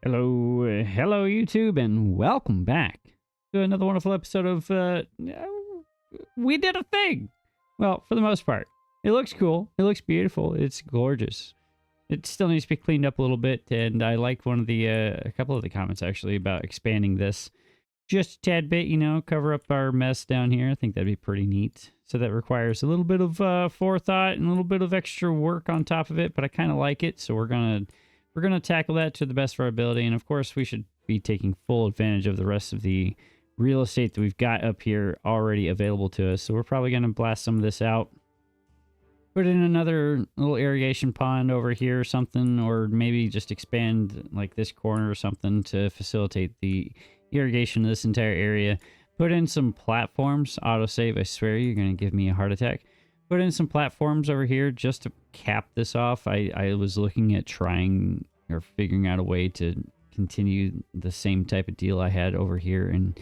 Hello YouTube, and welcome back to another wonderful episode of We Did a Thing. Well, for the most part, it looks cool, it looks beautiful, it's gorgeous. It still needs to be cleaned up a little bit, and I like one of the a couple of the comments actually about expanding this just a tad bit, you know, cover up our mess down here. I think that'd be pretty neat. So that requires a little bit of forethought and a little bit of extra work on top of it, but I kind of like it, so we're gonna tackle that to the best of our ability. And of course, we should be taking full advantage of the rest of the real estate that we've got up here already available to us. So we're probably going to blast some of this out, put in another little irrigation pond over here or something, or maybe just expand like this corner or something to facilitate the irrigation of this entire area. Put in some platforms. Autosave, I swear you're going to give me a heart attack. Put in some platforms over here just to cap this off. I was looking at trying or figuring out a way to continue the same type of deal I had over here, and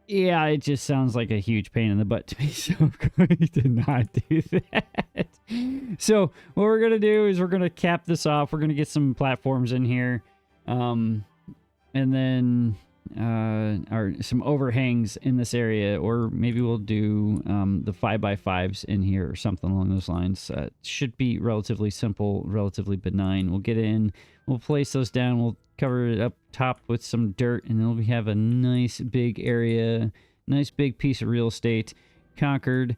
yeah, it just sounds like a huge pain in the butt to me, so I'm going to not do that. So what we're going to do is we're going to cap this off. We're going to get some platforms in here, and then or some overhangs in this area, or maybe we'll do the 5x5s in here or something along those lines. Should be relatively simple, relatively benign. We'll get in, we'll place those down, we'll cover it up top with some dirt, and then we have a nice big area, nice big piece of real estate conquered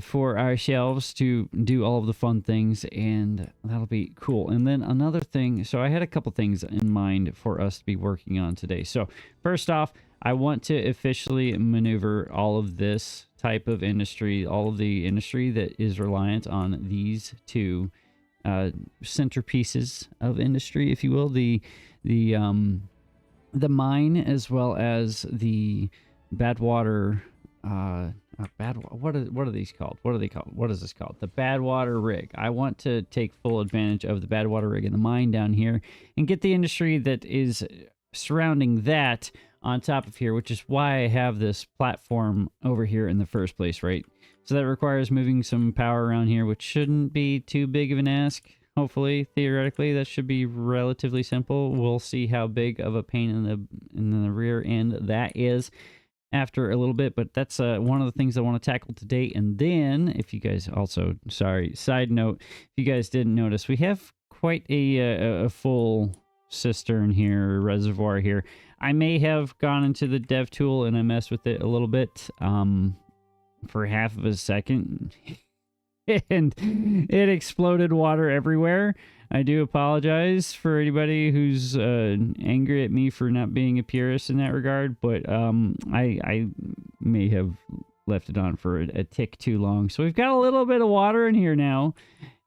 for ourselves to do all of the fun things, and that'll be cool. And then another thing, so I had a couple things in mind for us to be working on today. So first off, I want to officially maneuver all of this type of industry, all of the industry that is reliant on these two centerpieces of industry, if you will, the mine as well as the Badwater what are these called? What are they called? What is this called? The Badwater rig. I want to take full advantage of the Badwater rig and the mine down here and get the industry that is surrounding that on top of here, which is why I have this platform over here in the first place, right? So that requires moving some power around here, which shouldn't be too big of an ask. Hopefully, theoretically, that should be relatively simple. We'll see how big of a pain in the rear end that is after a little bit, but that's one of the things I want to tackle today. And then, if you guys also, sorry, side note, if you guys didn't notice, we have quite a full cistern here, reservoir here. I may have gone into the dev tool and I messed with it a little bit for half of a second, and it exploded water everywhere. I do apologize for anybody who's angry at me for not being a purist in that regard, but I may have left it on for a tick too long. So we've got a little bit of water in here now.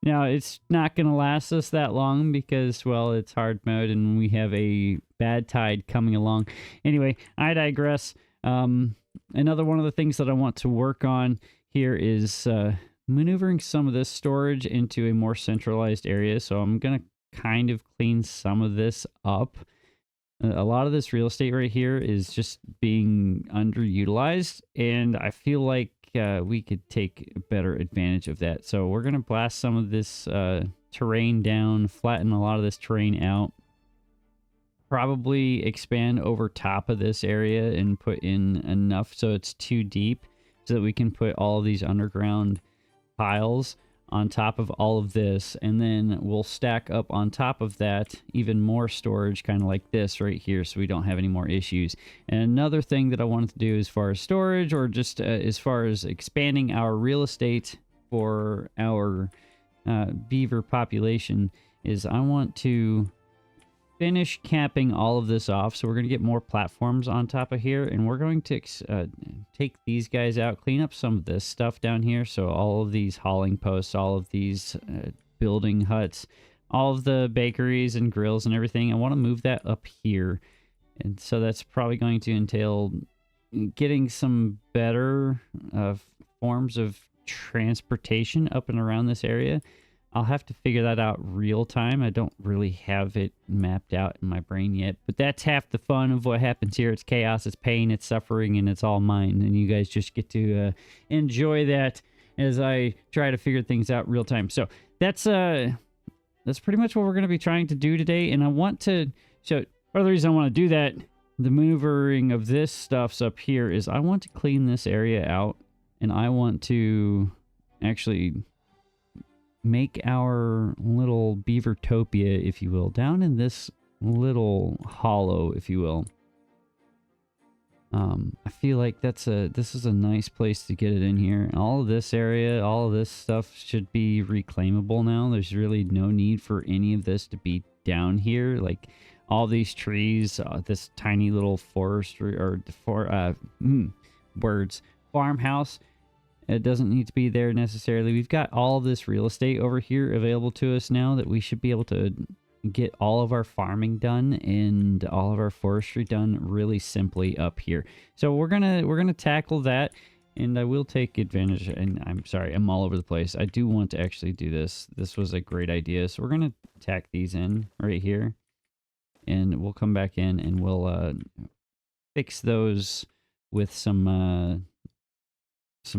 Now, it's not going to last us that long because, well, it's hard mode and we have a bad tide coming along. Anyway, I digress. Another one of the things that I want to work on here is maneuvering some of this storage into a more centralized area. So I'm going to kind of clean some of this up. A lot of this real estate right here is just being underutilized, and I feel like we could take better advantage of that. So we're going to blast some of this terrain down, flatten a lot of this terrain out, probably expand over top of this area and put in enough so it's too deep so that we can put all of these underground piles on top of all of this, and then we'll stack up on top of that even more storage, kind of like this right here, so we don't have any more issues. And another thing that I wanted to do as far as storage, or just as far as expanding our real estate for our beaver population, is I want to finish capping all of this off. So we're going to get more platforms on top of here, and we're going to take these guys out, clean up some of this stuff down here. So all of these hauling posts, all of these building huts, all of the bakeries and grills and everything, I want to move that up here. And so that's probably going to entail getting some better forms of transportation up and around this area. I'll have to figure that out real time. I don't really have it mapped out in my brain yet, but that's half the fun of what happens here. It's chaos, it's pain, it's suffering, and it's all mine. And you guys just get to enjoy that as I try to figure things out real time. So that's that's pretty much what we're going to be trying to do today. And I want to, so part of the reason I want to do that, the maneuvering of this stuff's up here, is I want to clean this area out, and I want to actually make our little beavertopia, if you will, down in this little hollow, if you will. I feel like this is a nice place to get it in here. All of this area, all of this stuff should be reclaimable now. There's really no need for any of this to be down here. Like all these trees, this tiny little forestry or farmhouse. It doesn't need to be there necessarily. We've got all of this real estate over here available to us now that we should be able to get all of our farming done and all of our forestry done really simply up here. So we're gonna tackle that, and I will take advantage. And I'm sorry, I'm all over the place. I do want to actually do this. This was a great idea. So we're gonna tack these in right here, and we'll come back in and we'll fix those with some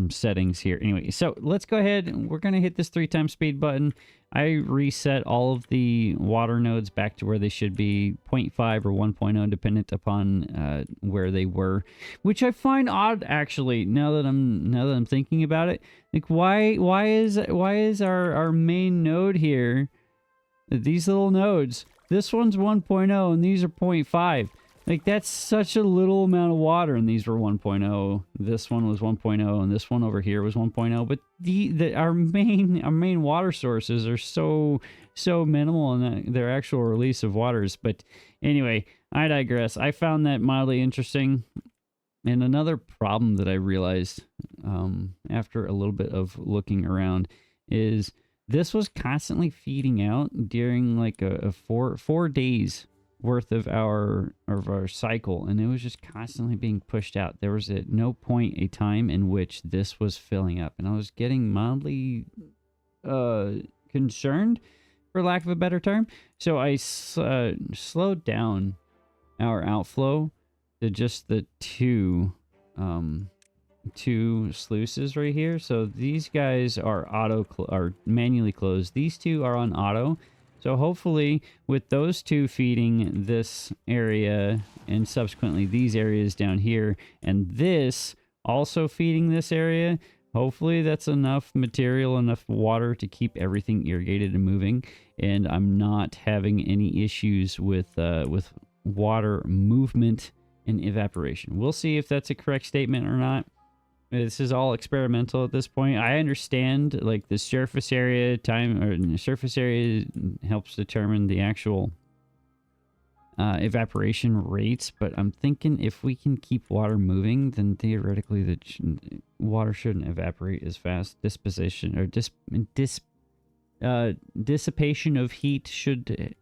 settings here. Anyway, so let's go ahead and we're going to hit this 3x speed button. I reset all of the water nodes back to where they should be, 0.5 or 1.0 dependent upon where they were, which I find odd actually now that I'm thinking about it. Like why is our main node here, these little nodes, this one's 1.0 and these are 0.5. Like, that's such a little amount of water, and these were 1.0. This one was 1.0, and this one over here was 1.0. But our main water sources are so minimal in their actual release of waters. But anyway, I digress. I found that mildly interesting. And another problem that I realized after a little bit of looking around is this was constantly feeding out during like a 4 days worth of our cycle, and it was just constantly being pushed out. There was at no point a time in which this was filling up, and I was getting mildly concerned, for lack of a better term. So I slowed down our outflow to just the two sluices right here. So these guys are manually closed. These two are on auto. So hopefully with those two feeding this area and subsequently these areas down here and this also feeding this area, hopefully that's enough material, enough water to keep everything irrigated and moving. And I'm not having any issues with water movement and evaporation. We'll see if that's a correct statement or not. This is all experimental at this point. I understand like the surface area surface area helps determine the actual evaporation rates, but I'm thinking if we can keep water moving, then theoretically the water shouldn't evaporate as fast. Dissipation of heat should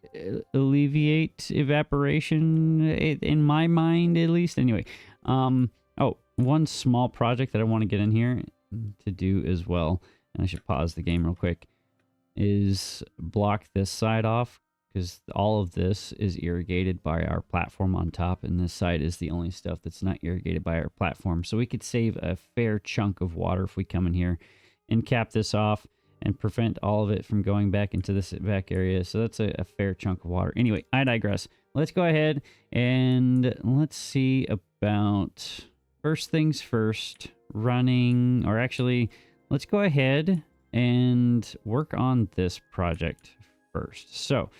alleviate evaporation in my mind, at least. Anyway, oh, one small project that I want to get in here to do as well, and I should pause the game real quick, is block this side off, because all of this is irrigated by our platform on top, and this side is the only stuff that's not irrigated by our platform. So we could save a fair chunk of water if we come in here and cap this off and prevent all of it from going back into this back area. So that's a fair chunk of water. Anyway, I digress. Let's go ahead and let's see about... First things first, running, or actually, let's go ahead and work on this project first. So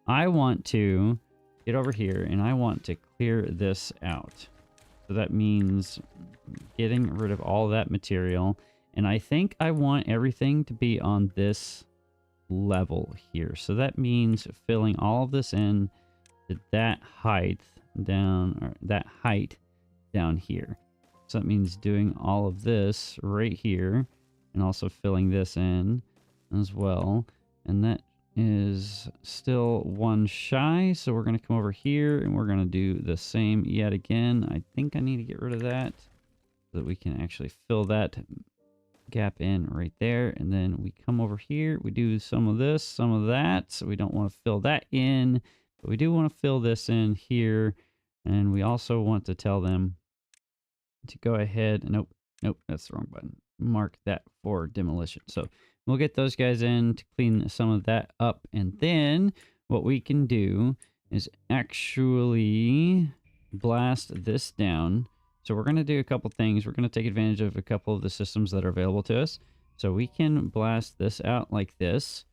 I want to get over here and I want to clear this out. So that means getting rid of all that material. And I think I want everything to be on this level here. So that means filling all of this in to that height down, or that height down here. So that means doing all of this right here and also filling this in as well. And that is still one shy. So we're going to come over here and we're going to do the same yet again. I think I need to get rid of that so that we can actually fill that gap in right there. And then we come over here, we do some of this, some of that. So we don't want to fill that in, but we do want to fill this in here. And we also want to tell them to go ahead. Nope, that's the wrong button. Mark that for demolition. So We'll get those guys in to clean some of that up. And then what we can do is actually blast this down. So we're going to do a couple things. We're going to take advantage of a couple of the systems that are available to us. So we can blast this out like this.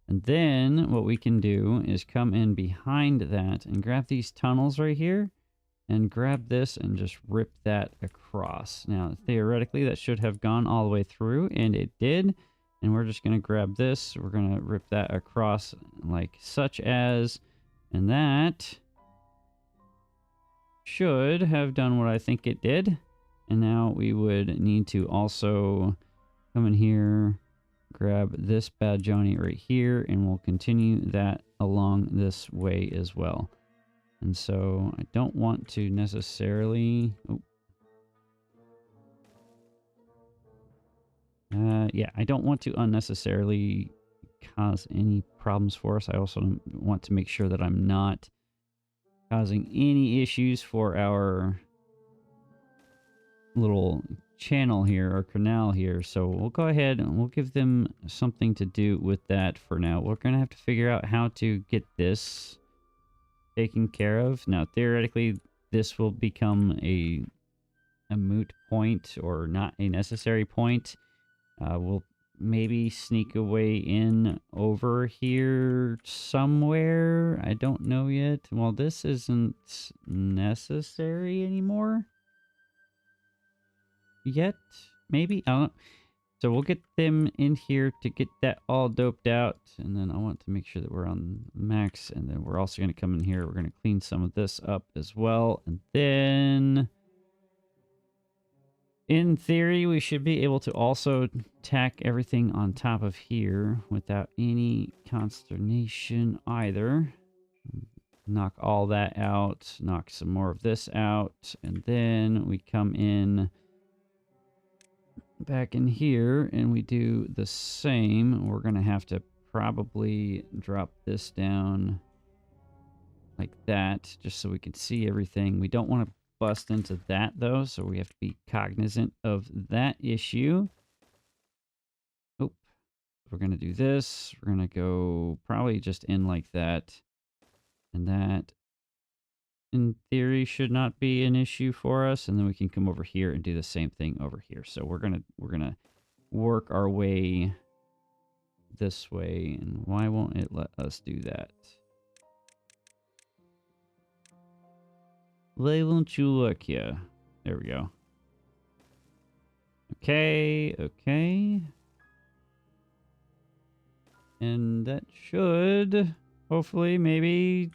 And then what we can do is come in behind that and grab these tunnels right here and grab this and just rip that across. Now, theoretically, that should have gone all the way through, and it did. And we're just going to grab this. We're going to rip that across like such as, and that should have done what I think it did. And now we would need to also come in here, grab this bad Johnny right here, and we'll continue that along this way as well. And so I don't want to necessarily... yeah, I don't want to unnecessarily cause any problems for us. I also want to make sure that I'm not causing any issues for our little channel here, or canal here. So we'll go ahead and we'll give them something to do with that for now. We're going to have to figure out how to get this taken care of. Now, theoretically, this will become a moot point, or not a necessary point. We'll maybe sneak a way in over here somewhere. I don't know yet. Well, this isn't necessary anymore yet. Maybe? I don't know. So we'll get them in here to get that all doped out. And then I want to make sure that we're on max. And then we're also going to come in here. We're going to clean some of this up as well. And then... in theory, we should be able to also tack everything on top of here without any consternation either. Knock all that out, knock some more of this out, and then we come in back in here and we do the same. We're going to have to probably drop this down like that just so we can see everything. We don't want to bust into that though, so we have to be cognizant of that issue. Oh, we're going to do this. We're going to go probably just in like that. And that, in theory, should not be an issue for us. And then we can come over here and do the same thing over here. So we're gonna work our way this way. And why won't it let us do that? Why won't you look here? There we go. Okay, okay. And that should, hopefully, maybe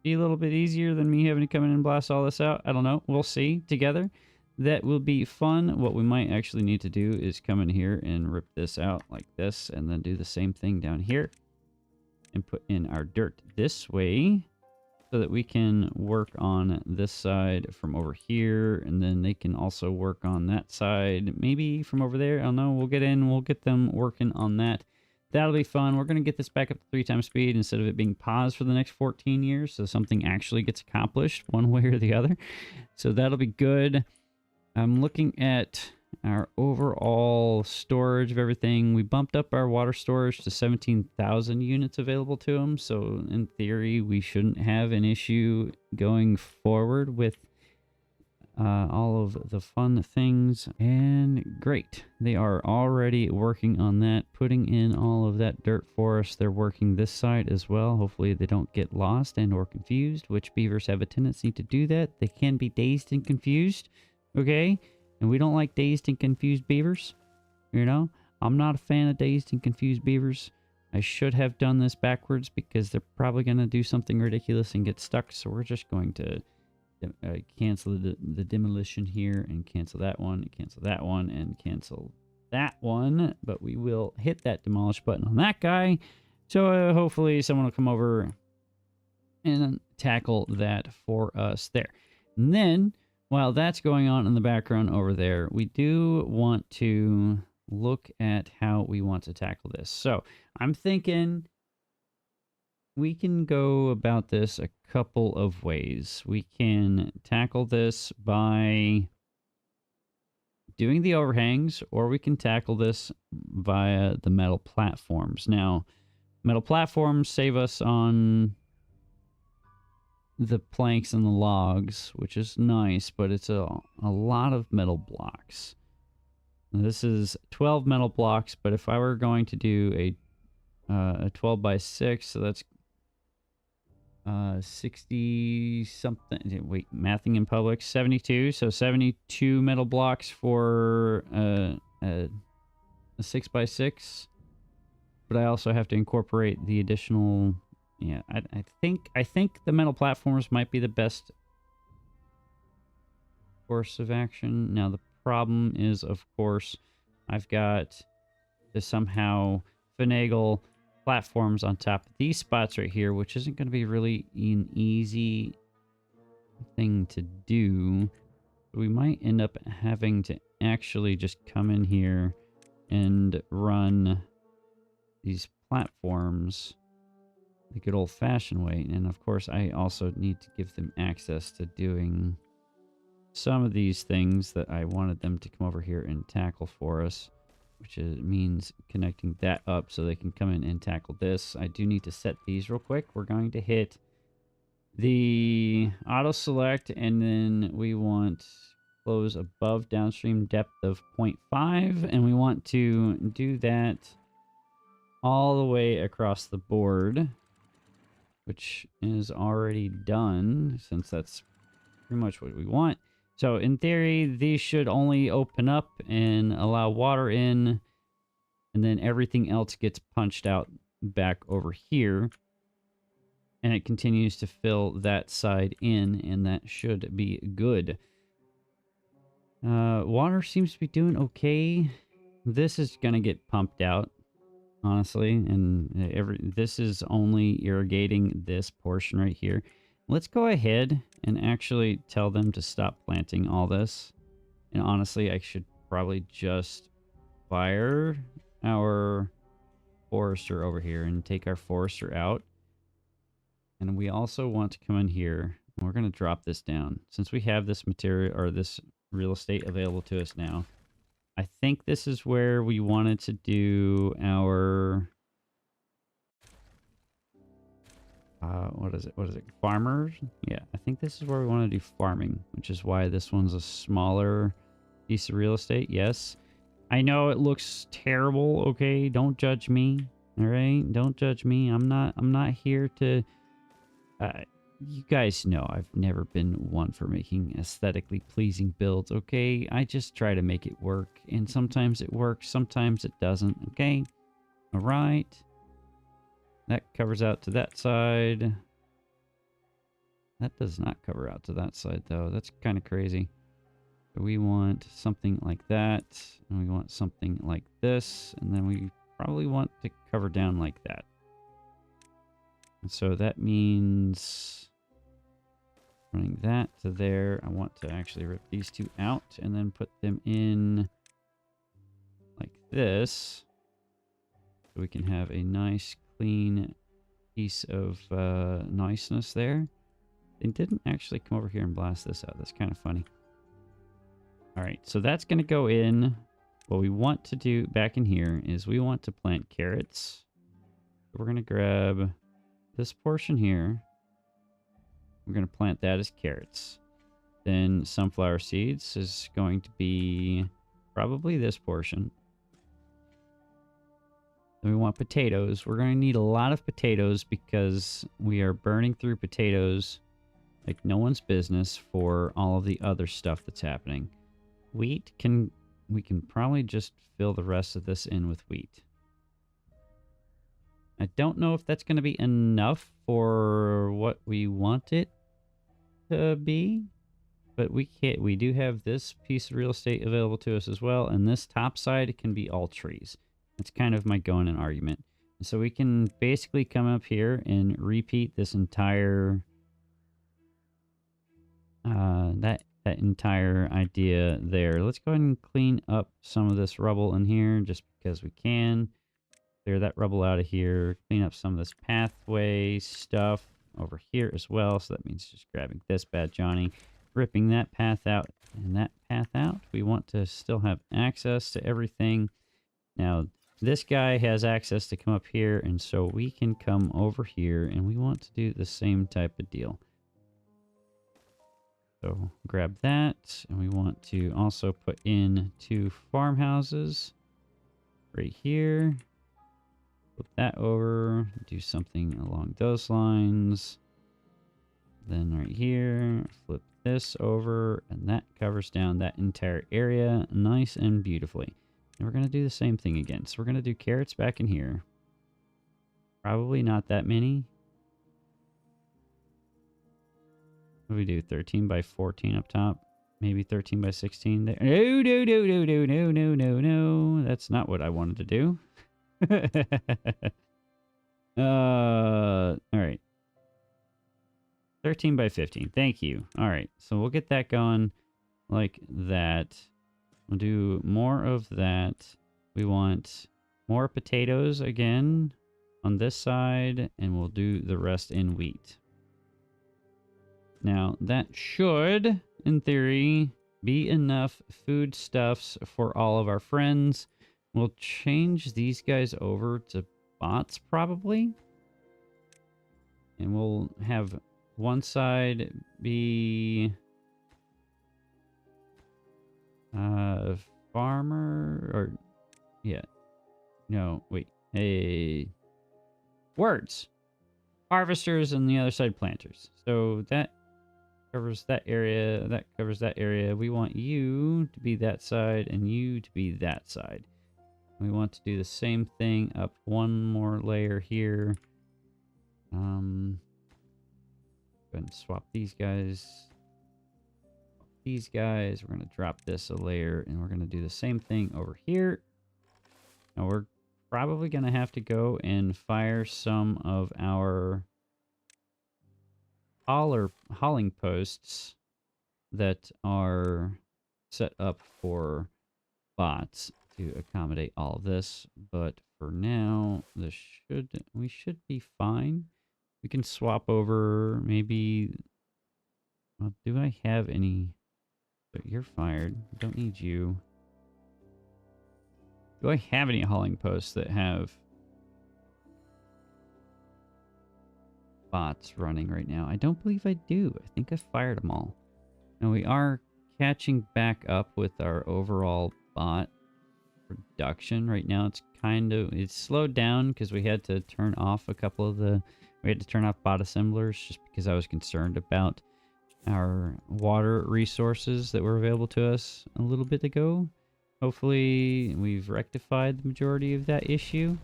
be a little bit easier than me having to come in and blast all this out. I don't know. We'll see together. That will be fun. What we might actually need to do is come in here and rip this out like this, and then do the same thing down here. And put in our dirt this way, so that we can work on this side from over here, and then they can also work on that side, maybe from over there. I don't know. We'll get in, we'll get them working on that. That'll be fun. We're going to get this back up to 3 times speed instead of it being paused for the next 14 years, so something actually gets accomplished one way or the other. So that'll be good. I'm looking at our overall storage of everything. We bumped up our water storage to 17,000 units available to them. So in theory, we shouldn't have an issue going forward with all of the fun things. And great. They are already working on that, putting in all of that dirt for us. They're working this side as well. Hopefully they don't get lost and or confused, which beavers have a tendency to do that. They can be dazed and confused. Okay? And we don't like dazed and confused beavers. You know, I'm not a fan of dazed and confused beavers. I should have done this backwards because they're probably going to do something ridiculous and get stuck. So we're just going to cancel the demolition here and cancel that one and cancel that one and cancel that one. But we will hit that demolish button on that guy. So hopefully someone will come over and tackle that for us there. And then, while that's going on in the background over there, we do want to look at how we want to tackle this. So I'm thinking we can go about this a couple of ways. We can tackle this by doing the overhangs, or we can tackle this via the metal platforms. Now, metal platforms save us on the planks and the logs, which is nice, but it's a lot of metal blocks. This is 12 metal blocks, but if I were going to do a 12 by 6, so that's 60 something. Wait, mathing in public, 72. So 72 metal blocks for a 6 by 6. But I also have to incorporate the additional. Yeah, I think the metal platforms might be the best course of action. Now the problem is, of course, I've got to somehow finagle platforms on top of these spots right here, which isn't going to be really an easy thing to do. We might end up having to actually just come in here and run these platforms the good old-fashioned way. And of course, I also need to give them access to doing some of these things that I wanted them to come over here and tackle for us, which means connecting that up so they can come in and tackle this. I do need to set these real quick. We're going to hit the auto select, and then we want close above downstream depth of 0.5, and we want to do that all the way across the board, which is already done, since that's pretty much what we want. So in theory, these should only open up and allow water in, and then everything else gets punched out back over here, and it continues to fill that side in, and that should be good. Water seems to be doing okay. This is going to get pumped out, honestly, and this is only irrigating this portion right here. Let's go ahead and actually tell them to stop planting all this. And honestly, I should probably just fire our forester over here and take our forester out. And we also want to come in here, and we're going to drop this down. Since we have this material, or this real estate available to us now, I think this is where we wanted to do our what is it, farmers? Yeah, I think this is where we want to do farming, which is why this one's a smaller piece of real estate. Yes, I know it looks terrible. Okay, don't judge me. All right, don't judge me. I'm not here to you guys know I've never been one for making aesthetically pleasing builds, okay? I just try to make it work, and sometimes it works, sometimes it doesn't, okay? All right. That covers out to that side. That does not cover out to that side, though. That's kind of crazy. So we want something like that, and we want something like this, and then we probably want to cover down like that. And so that means running that to there. I want to actually rip these two out and then put them in like this, so we can have a nice clean piece of niceness there. They didn't actually come over here and blast this out. That's kind of funny. All right, so that's going to go in. What we want to do back in here is we want to plant carrots. So we're going to grab this portion here. We're going to plant that as carrots. Then sunflower seeds is going to be probably this portion. Then we want potatoes. We're going to need a lot of potatoes because we are burning through potatoes like no one's business for all of the other stuff that's happening. Wheat we can probably just fill the rest of this in with wheat. I don't know if that's going to be enough for what we want it to be, but we do have this piece of real estate available to us as well, and this top side can be all trees. That's kind of my going in argument. And so we can basically come up here and repeat this entire that entire idea there. Let's go ahead and clean up some of this rubble in here just because we can. Clear that rubble out of here. Clean up some of this pathway stuff over here as well. So that means just grabbing this bad Johnny. ripping that path out and that path out. We want to still have access to everything. Now, this guy has access to come up here, and so we can come over here, and we want to do the same type of deal. So grab that, and we want to also put in 2 farmhouses right here. Flip that over, do something along those lines. Then right here, flip this over, and that covers down that entire area nice and beautifully. And we're going to do the same thing again. So we're going to do carrots back in here. Probably not that many. What do we do? 13 by 14 up top? Maybe 13 by 16 there. No, no, no, no, no, no, no, no, no. That's not what I wanted to do. All right. 13 by 15. Thank you. All right. So we'll get that going like that. We'll do more of that. We want more potatoes again on this side, and we'll do the rest in wheat. Now, that should, in theory, be enough foodstuffs for all of our friends. We'll change these guys over to bots, probably. And we'll have one side be farmer, or yeah, no, wait, words, harvesters, and the other side planters. So that covers that area, that covers that area. We want you to be that side and you to be that side. We want to do the same thing up one more layer here. Go ahead and swap these guys. These guys, we're going to drop this a layer, and we're going to do the same thing over here. Now we're probably going to have to go and fire some of our hauling posts that are set up for bots to accommodate all of this. But for now, we should be fine. We can swap over maybe. Well, do I have any? But you're fired. Don't need you. Do I have any hauling posts that have bots running right now? I don't believe I do. I think I fired them all. Now we are catching back up with our overall bot production. Right now it's slowed down because we had to turn off a couple of we had to turn off bot assemblers just because I was concerned about our water resources that were available to us a little bit ago. Hopefully we've rectified the majority of that issue.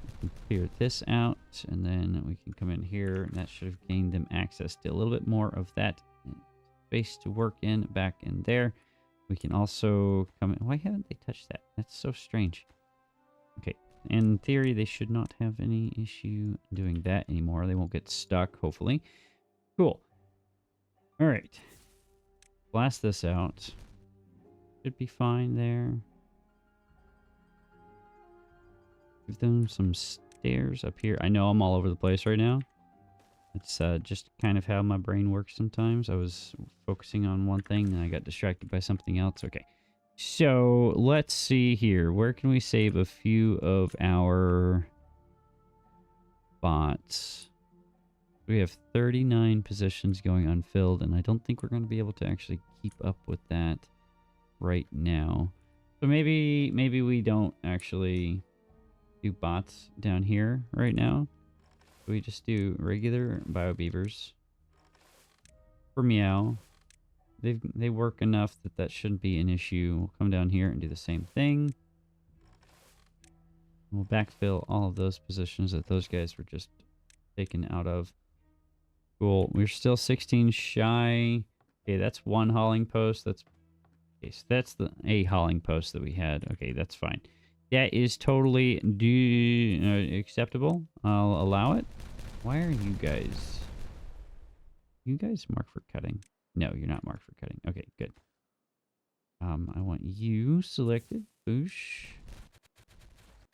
We can clear this out, and then we can come in here, and that should have gained them access to a little bit more of that space to work in back in there. We can also come in. Why haven't they touched that? That's so strange. Okay, in theory they should not have any issue doing that anymore. They won't get stuck, hopefully. Cool. All right, blast this out. Should be fine there. Give them some stairs up here. I know I'm all over the place right now. It's just kind of how my brain works sometimes. I was focusing on one thing and I got distracted by something else. Okay, so let's see here. Where can we save a few of our bots? We have 39 positions going unfilled, and I don't think we're going to be able to actually keep up with that right now. So maybe we don't actually do bots down here right now. We just do regular bio beavers for meow. They work enough that shouldn't be an issue. We'll come down here and do the same thing. We'll backfill all of those positions that those guys were just taken out of. Cool. We're still 16 shy. Okay, that's one hauling post. That's a hauling post that we had. Okay, that's fine. That is totally acceptable. I'll allow it. Why are you guys? You guys marked for cutting? No, you're not marked for cutting. Okay, good. I want you selected. Boosh.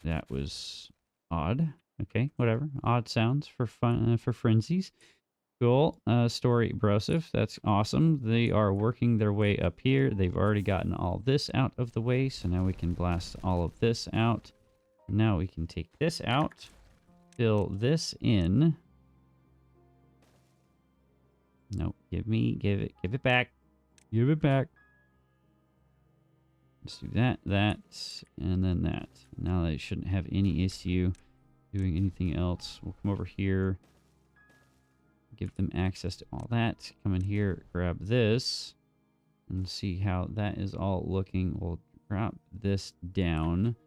That was odd. Okay, whatever. Odd sounds for fun for frenzies. Cool. Story Broseph. That's awesome. They are working their way up here. They've already gotten all this out of the way, so now we can blast all of this out. Now we can take this out, fill this in. No, give it back. Give it back. Let's do that, and then that. Now they shouldn't have any issue doing anything else. We'll come over here. Give them access to all that. Come in here, grab this, and see how that is all looking. We'll drop this down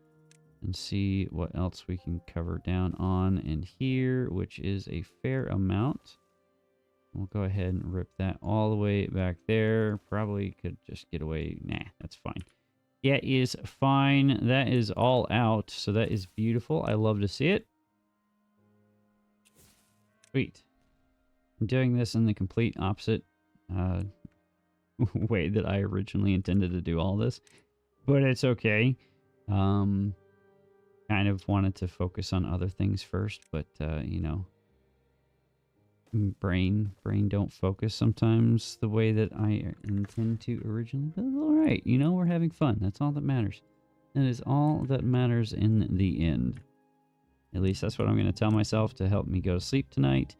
and see what else we can cover down on in here, which is a fair amount. We'll go ahead and rip that all the way back there. Probably could just get away. Nah, that's fine. That is fine. That is all out, so that is beautiful. I love to see it. Sweet. I'm doing this in the complete opposite way that I originally intended to do all this, but it's okay. Kind of wanted to focus on other things first, but you know, brain don't focus sometimes the way that I intend to originally. But all right, you know, we're having fun. That's all that matters. That is all that matters in the end. At least that's what I'm going to tell myself to help me go to sleep tonight.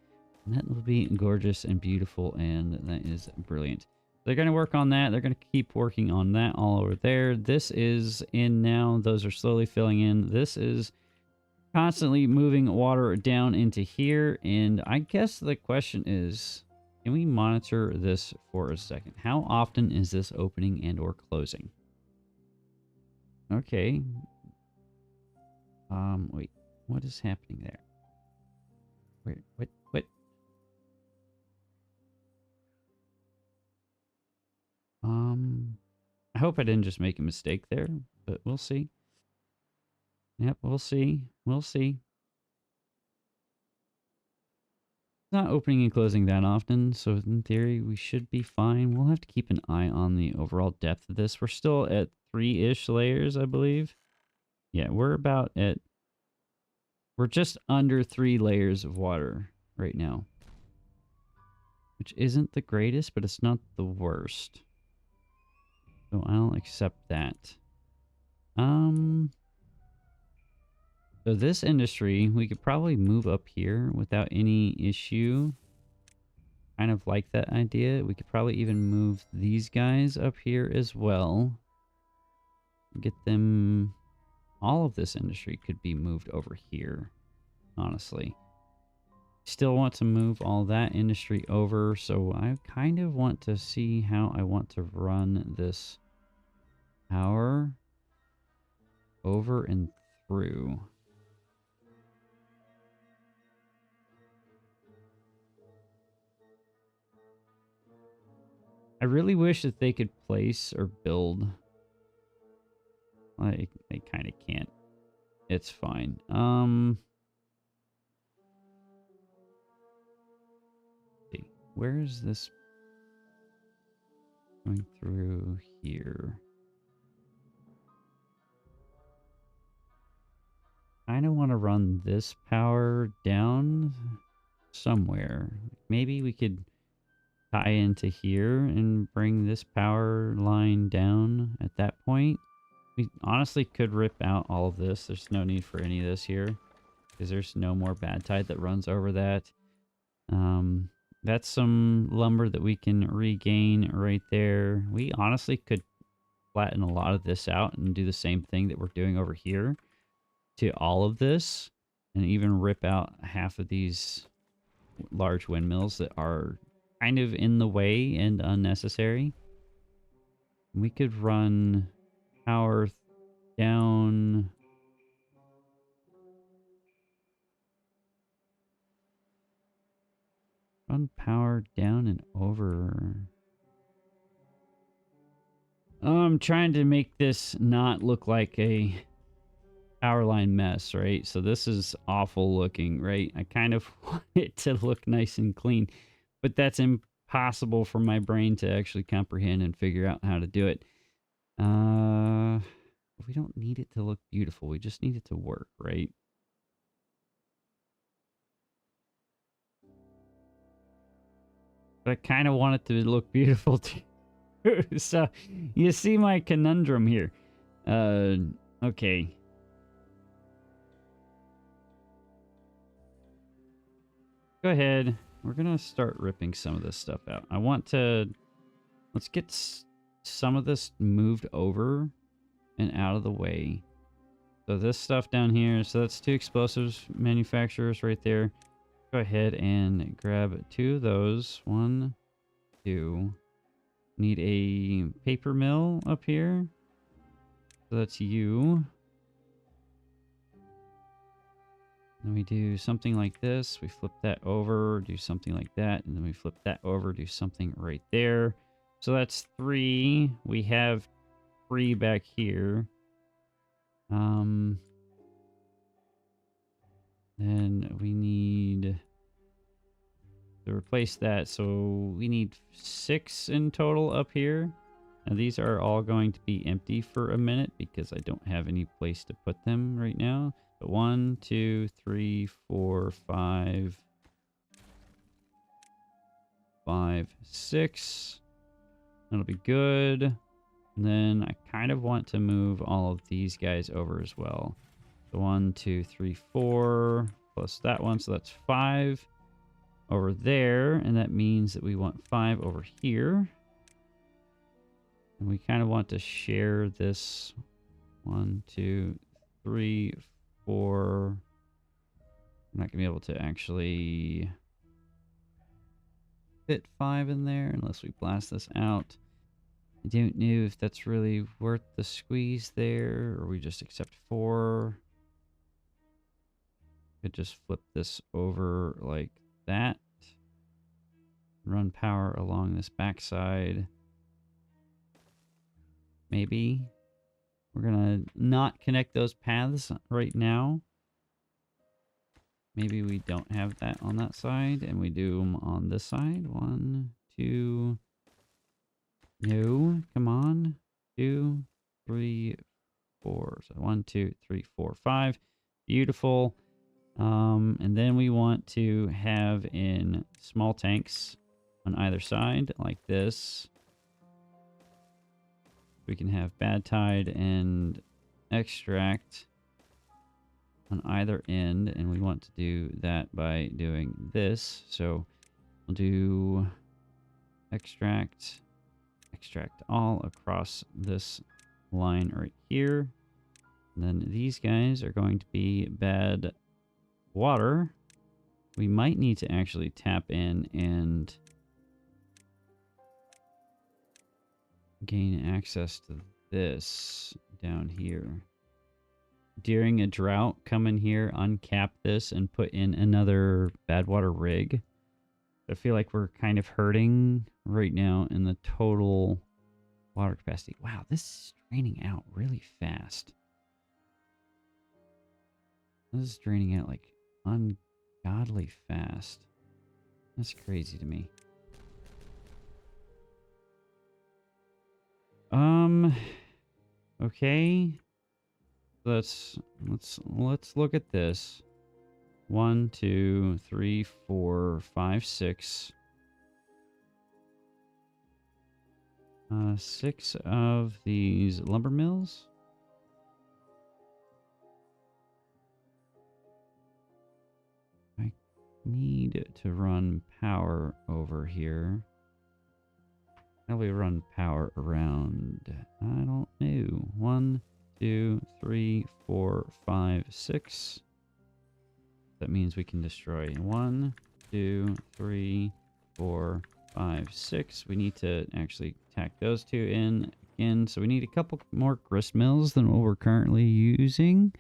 And that will be gorgeous and beautiful, and that is brilliant. They're going to work on that. They're going to keep working on that all over there. This is in now. Those are slowly filling in. This is constantly moving water down into here. And I guess the question is, can we monitor this for a second? How often is this opening and or closing? Okay. Wait. What is happening there? Where? What? I hope I didn't just make a mistake there, but we'll see. Yep, we'll see. We'll see. It's not opening and closing that often, so in theory, we should be fine. We'll have to keep an eye on the overall depth of this. We're still at 3-ish layers, I believe. Yeah, we're just under 3 layers of water right now. Which isn't the greatest, but it's not the worst. So I'll accept that. So this industry, we could probably move up here without any issue. Kind of like that idea. We could probably even move these guys up here as well. Get them... All of this industry could be moved over here, honestly. Still want to move all that industry over, so I kind of want to see how I want to run this power over and through. I really wish that they could place or build. They kind of can't. It's fine. Where is this going through here? I kind of want to run this power down somewhere. Maybe we could tie into here and bring this power line down at that point. We honestly could rip out all of this. There's no need for any of this here because there's no more bad tide that runs over that. That's some lumber that we can regain right there. We honestly could flatten a lot of this out and do the same thing that we're doing over here to all of this, and even rip out half of these large windmills that are kind of in the way and unnecessary. We could run power down. Run power down and over. I'm trying to make this not look like a power line mess, right? So this is awful looking, right? I kind of want it to look nice and clean, but that's impossible for my brain to actually comprehend and figure out how to do it. We don't need it to look beautiful. We just need it to work, right? But I kind of want it to look beautiful too. So you see my conundrum here. Okay. Go ahead. We're going to start ripping some of this stuff out. I want to... Let's get some of this moved over and out of the way. So this stuff down here, so that's 2 explosives manufacturers right there. Go ahead and grab 2 of those. 1, 2. Need a paper mill up here. So that's you. Then we do something like this. We flip that over, do something like that. And then we flip that over, do something right there. So that's 3. We have 3 back here. Then we need to replace that. So we need 6 in total up here. Now these are all going to be empty for a minute because I don't have any place to put them right now. But 1, 2, 3, 4, 5, 6. That'll be good. And then I kind of want to move all of these guys over as well. So 1, 2, 3, 4 plus that one. So that's 5 over there. And that means that we want 5 over here. And we kind of want to share this 1, 2, 3, 4. I'm not going to be able to actually fit 5 in there unless we blast this out. I don't know if that's really worth the squeeze there, or we just accept 4. Could just flip this over like that. Run power along this backside. Maybe. We're gonna not connect those paths right now. Maybe we don't have that on that side, and we do them on this side. 1, 2... No, come on. 2, 3, 4. So 1, 2, 3, 4, 5. Beautiful. And then we want to have in small tanks on either side, like this. We can have bad tide and extract on either end, and we want to do that by doing this. So we'll do extract all across this line right here. And then these guys are going to be bad water. We might need to actually tap in and gain access to this down here. During a drought, come in here, uncap this, and put in another bad water rig. I feel like we're kind of hurting right now in the total water capacity. Wow, this is draining out really fast. This is draining out like ungodly fast. That's crazy to me. Okay. Let's look at this. 1, 2, 3, 4, 5, 6. 6 of these lumber mills. I need to run power over here. How do we run power around? I don't know. 1, 2, 3, 4, 5, 6. That means we can destroy 1, 2, 3, 4, 5, 6. We need to actually tack those 2 in again. So we need a couple more grist mills than what we're currently using.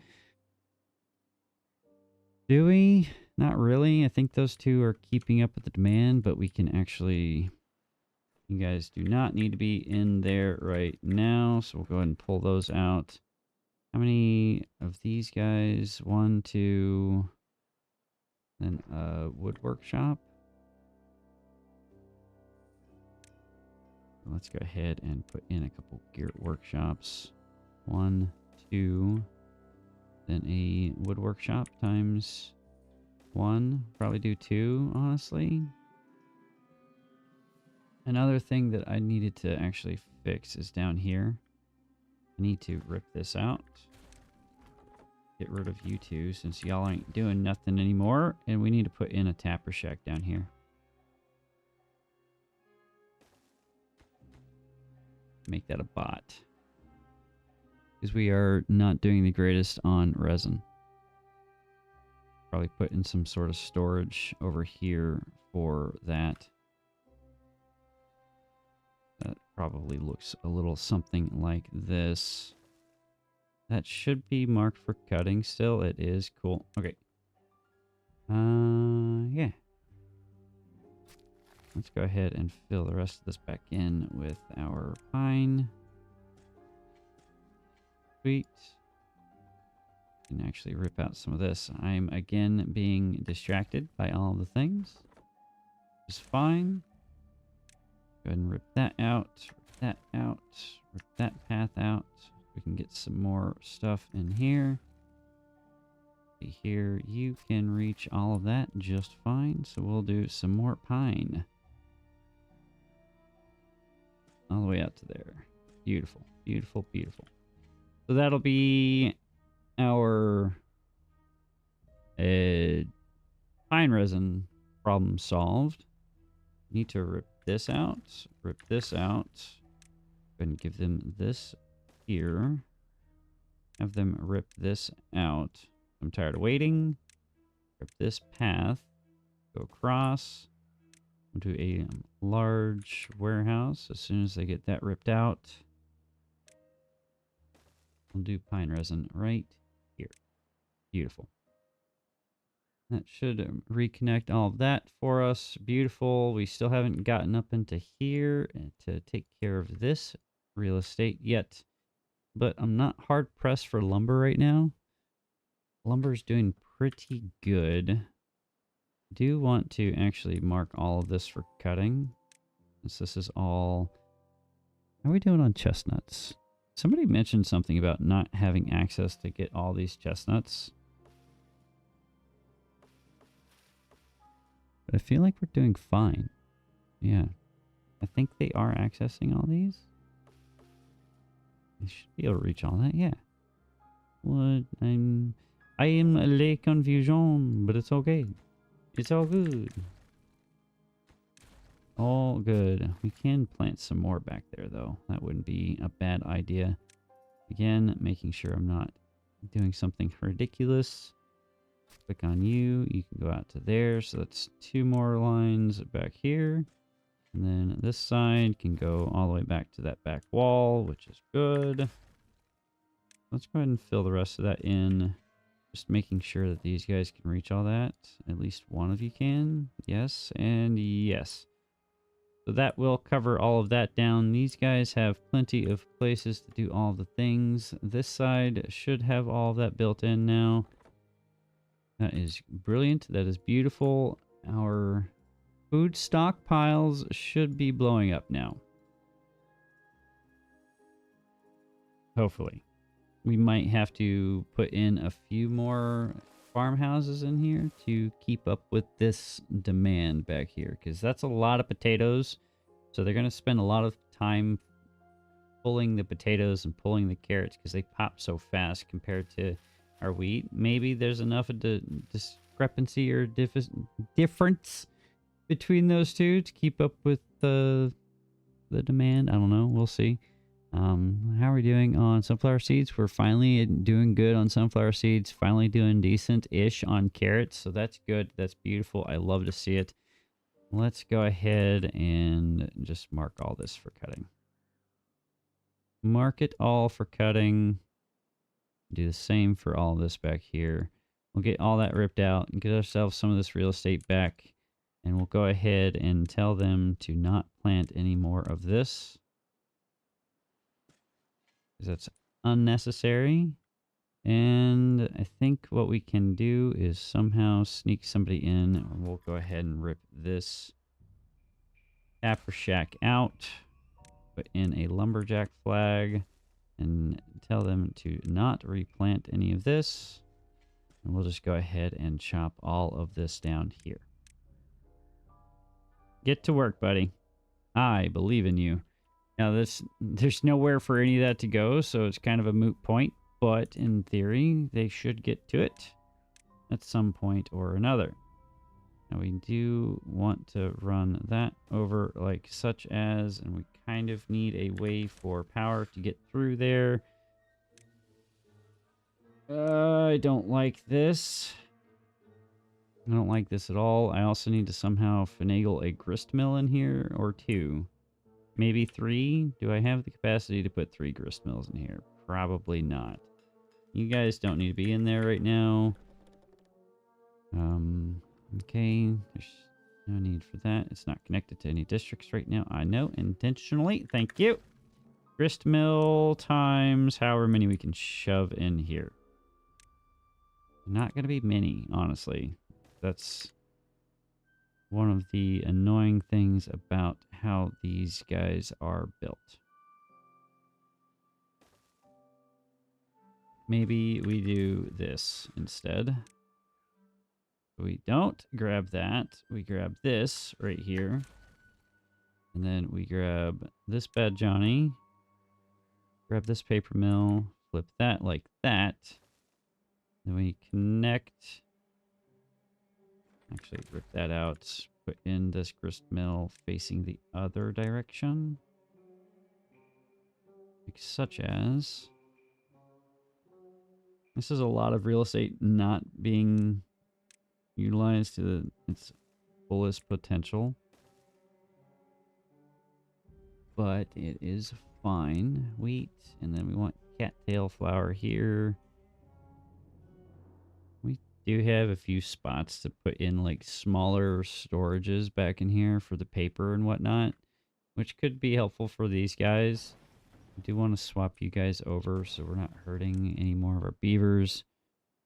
Do we? Not really. I think those 2 are keeping up with the demand, but we can actually... You guys do not need to be in there right now, so we'll go ahead and pull those out. How many of these guys? 1, 2... Then a wood workshop. Let's go ahead and put in a couple gear workshops. 1, 2. Then a wood workshop times 1. Probably do 2, honestly. Another thing that I needed to actually fix is down here. I need to rip this out. Get rid of you two since y'all ain't doing nothing anymore. And we need to put in a tapper shack down here. Make that a bot. Because we are not doing the greatest on resin. Probably put in some sort of storage over here for that. That probably looks a little something like this. That should be marked for cutting still. It is. Cool. Okay. Yeah. Let's go ahead and fill the rest of this back in with our pine. Sweet. Can actually rip out some of this. I'm again being distracted by all the things. It's fine. Go ahead and rip that out, rip that path out. We can get some more stuff in here. Here, you can reach all of that just fine. So we'll do some more pine. All the way out to there. Beautiful, beautiful, beautiful. So that'll be our pine resin problem solved. Need to rip this out, rip this out. Go ahead and give them this here. Have them rip this out. I'm tired of waiting. Rip this path. Go across. We'll do a large warehouse. As soon as they get that ripped out, we'll do pine resin right here. Beautiful. That should reconnect all of that for us. Beautiful. We still haven't gotten up into here to take care of this real estate yet. But I'm not hard pressed for lumber right now. Lumber's doing pretty good. Do want to actually mark all of this for cutting. Since this is all... How are we doing on chestnuts? Somebody mentioned something about not having access to get all these chestnuts. But I feel like we're doing fine. Yeah. I think they are accessing all these. They should be able to reach all that, yeah. What? I am a la confusion, but it's okay. It's all good. All good. We can plant some more back there, though. That wouldn't be a bad idea. Again, making sure I'm not doing something ridiculous. Click on you. You can go out to there. So that's 2 more lines back here. And then this side can go all the way back to that back wall, which is good. Let's go ahead and fill the rest of that in. Just making sure that these guys can reach all that. At least one of you can. Yes, and yes. So that will cover all of that down. These guys have plenty of places to do all the things. This side should have all of that built in now. That is brilliant. That is beautiful. Our food stockpiles should be blowing up now. Hopefully. We might have to put in a few more farmhouses in here to keep up with this demand back here, because that's a lot of potatoes. So they're going to spend a lot of time pulling the potatoes and pulling the carrots because they pop so fast compared to our wheat. Maybe there's enough of the discrepancy or difference between those two to keep up with the demand. I don't know. We'll see. How are we doing on sunflower seeds? We're finally doing good on sunflower seeds. Finally doing decent-ish on carrots. So that's good. That's beautiful. I love to see it. Let's go ahead and just mark all this for cutting. Mark it all for cutting. Do the same for all this back here. We'll get all that ripped out and get ourselves some of this real estate back. And we'll go ahead and tell them to not plant any more of this. That's unnecessary. And I think what we can do is somehow sneak somebody in. We'll go ahead and rip this tapper shack out. Put in a lumberjack flag. And tell them to not replant any of this. And we'll just go ahead and chop all of this down here. Get to work, buddy. I believe in you. Now, there's nowhere for any of that to go, so it's kind of a moot point. But in theory, they should get to it at some point or another. Now, we do want to run that over like such as, and we kind of need a way for power to get through there. I don't like this. I don't like this at all. I also need to somehow finagle a grist mill in here, or 2. Maybe 3? Do I have the capacity to put 3 grist mills in here? Probably not. You guys don't need to be in there right now. Okay. There's no need for that. It's not connected to any districts right now. I know, intentionally. Thank you. Grist mill times however many we can shove in here. Not going to be many, honestly. That's one of the annoying things about how these guys are built. Maybe we do this instead. We don't grab that. We grab this right here. And then we grab this bad Johnny. Grab this paper mill. Flip that like that. Then we connect. Actually, rip that out. Put in this grist mill facing the other direction. Like such as... This is a lot of real estate not being utilized to its fullest potential. But it is fine. Wheat. And then we want cattail flour here. We do have a few spots to put in like smaller storages back in here for the paper and whatnot, which could be helpful for these guys. I do want to swap you guys over so we're not hurting any more of our beavers.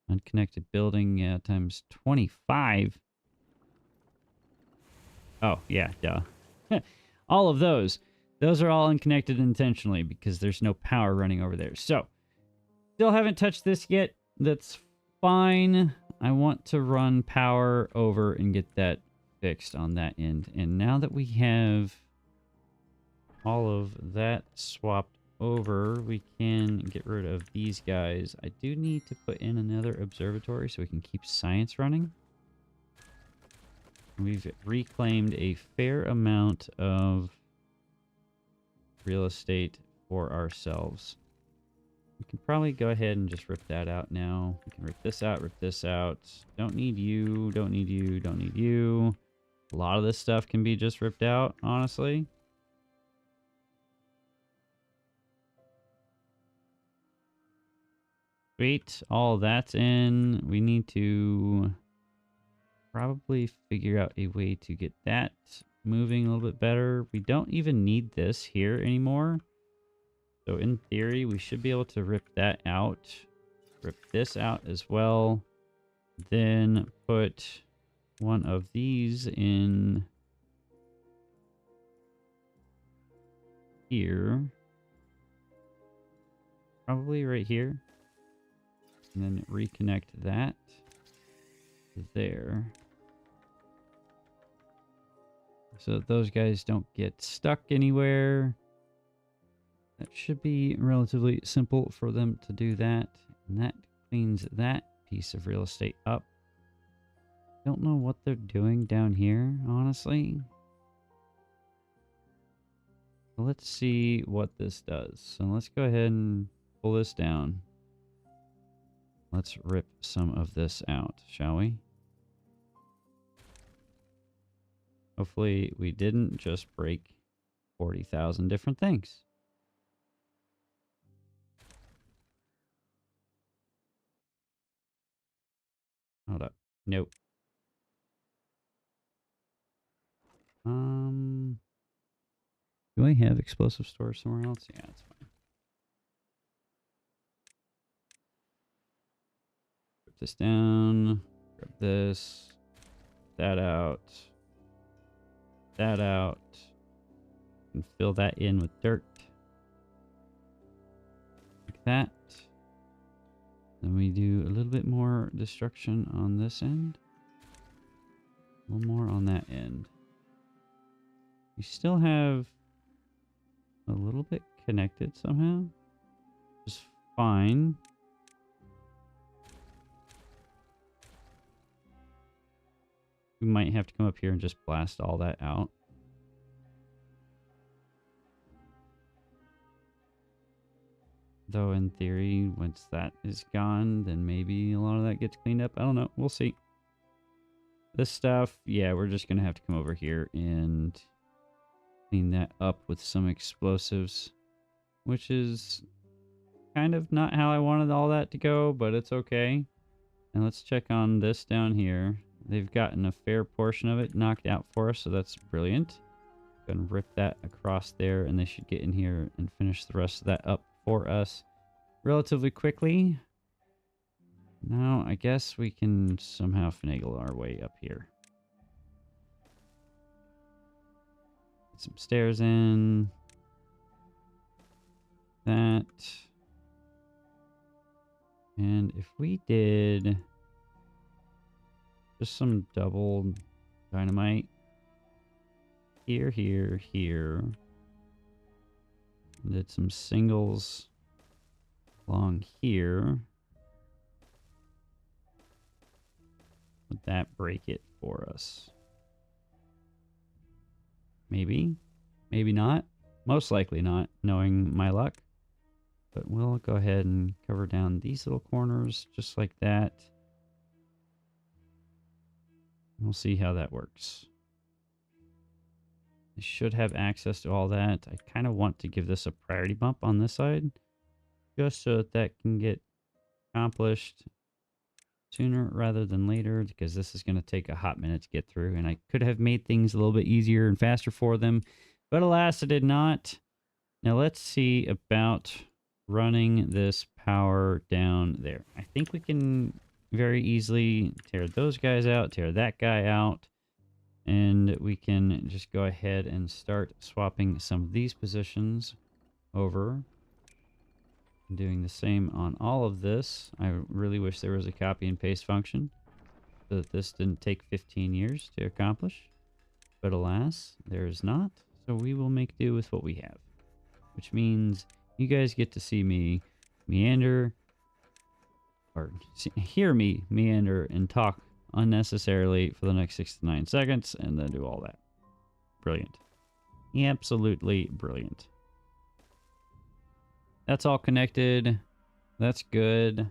Unconnected building, yeah, times 25. Oh, yeah, duh. All of those. Those are all unconnected intentionally because there's no power running over there. So, still haven't touched this yet. That's fine. I want to run power over and get that fixed on that end. And now that we have all of that swapped over, we can get rid of these guys. I do need to put in another observatory so we can keep science running. We've reclaimed a fair amount of real estate for ourselves. We can probably go ahead and just rip that out now. We can rip this out, rip this out. Don't need you, don't need you, don't need you. A lot of this stuff can be just ripped out, honestly. Sweet, all that's in. We need to probably figure out a way to get that moving a little bit better. We don't even need this here anymore. So in theory, we should be able to rip that out. Rip this out as well. Then put one of these in here. Probably right here. And then reconnect that there. So that those guys don't get stuck anywhere. That should be relatively simple for them to do that. And that cleans that piece of real estate up. Don't know what they're doing down here, honestly. Let's see what this does. So let's go ahead and pull this down. Let's rip some of this out, shall we? Hopefully we didn't just break 40,000 different things. Hold up. Nope. Do I have explosive storage somewhere else? Yeah, that's fine. Put this down. Grab this. That out. That out. And fill that in with dirt. Like that. Then we do a little bit more destruction on this end. A little more on that end. We still have a little bit connected somehow. Which is fine. We might have to come up here and just blast all that out. Though in theory, once that is gone, then maybe a lot of that gets cleaned up. I don't know. We'll see. This stuff, yeah, we're just going to have to come over here and clean that up with some explosives, which is kind of not how I wanted all that to go, but it's okay. And let's check on this down here. They've gotten a fair portion of it knocked out for us, so that's brilliant. Gonna rip that across there, and they should get in here and finish the rest of that up for us relatively quickly. Now, I guess we can somehow finagle our way up here. Get some stairs in. That. And if we did just some double dynamite here, here, here. Did some singles along here. Would that break it for us? Maybe. Maybe not. Most likely not, knowing my luck. But we'll go ahead and cover down these little corners just like that. We'll see how that works. I should have access to all that. I kind of want to give this a priority bump on this side, just so that that can get accomplished sooner rather than later, because this is going to take a hot minute to get through, and I could have made things a little bit easier and faster for them, but alas, I did not. Now let's see about running this power down there. I think we can very easily tear those guys out, tear that guy out. And we can just go ahead and start swapping some of these positions over. Doing the same on all of this. I really wish there was a copy and paste function so that this didn't take 15 years to accomplish. But alas, there is not. So we will make do with what we have. Which means you guys get to see me meander, or hear me meander and talk unnecessarily for the next 6 to 9 seconds, and then do all that. Brilliant. Absolutely brilliant. That's all connected. That's good.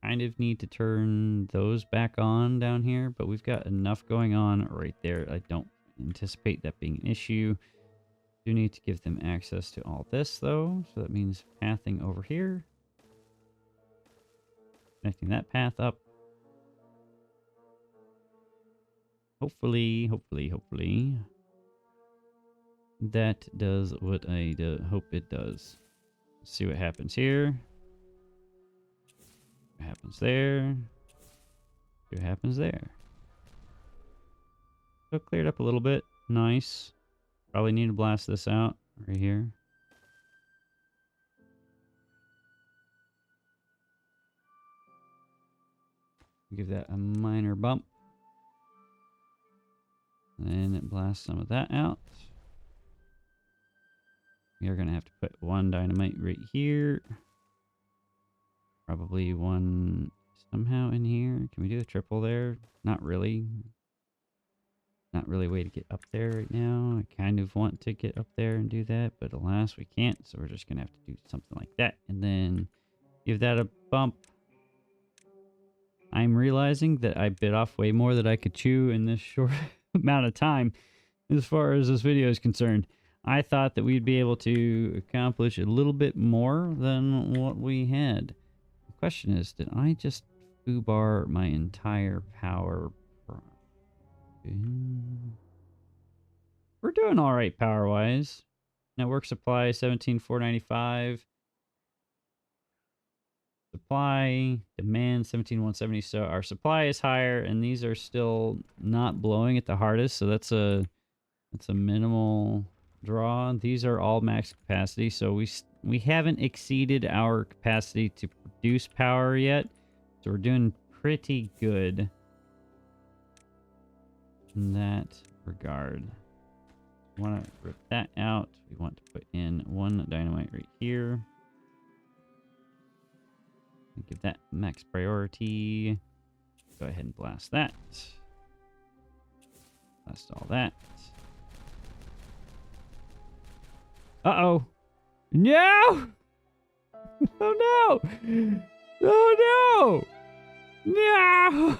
Kind of need to turn those back on down here, but we've got enough going on right there. I don't anticipate that being an issue. Do need to give them access to all this, though, so that means pathing over here. Connecting that path up. Hopefully, that does what I hope it does. Let's see what happens here. What happens there. What happens there. So it cleared up a little bit. Nice. Probably need to blast this out right here. Give that a minor bump. And blast some of that out. We are going to have to put one dynamite right here. Probably one somehow in here. Can we do a triple there? Not really. Not really a way to get up there right now. I kind of want to get up there and do that, but alas, we can't. So we're just going to have to do something like that. And then give that a bump. I'm realizing that I bit off way more than I could chew in this short amount of time as far as this video is concerned. I thought that we'd be able to accomplish a little bit more than what we had. The question is, did I just foobar my entire power? We're doing all right power-wise. Network supply 17,495. Supply, demand 17,170. So our supply is higher, and these are still not blowing at the hardest. So that's a minimal draw. These are all max capacity, so we haven't exceeded our capacity to produce power yet. So we're doing pretty good in that regard. want to rip that out. We want to put in one dynamite right here. Give that max priority. Go ahead and blast that. Blast all that. Uh-oh. No! Oh no! Oh no! No!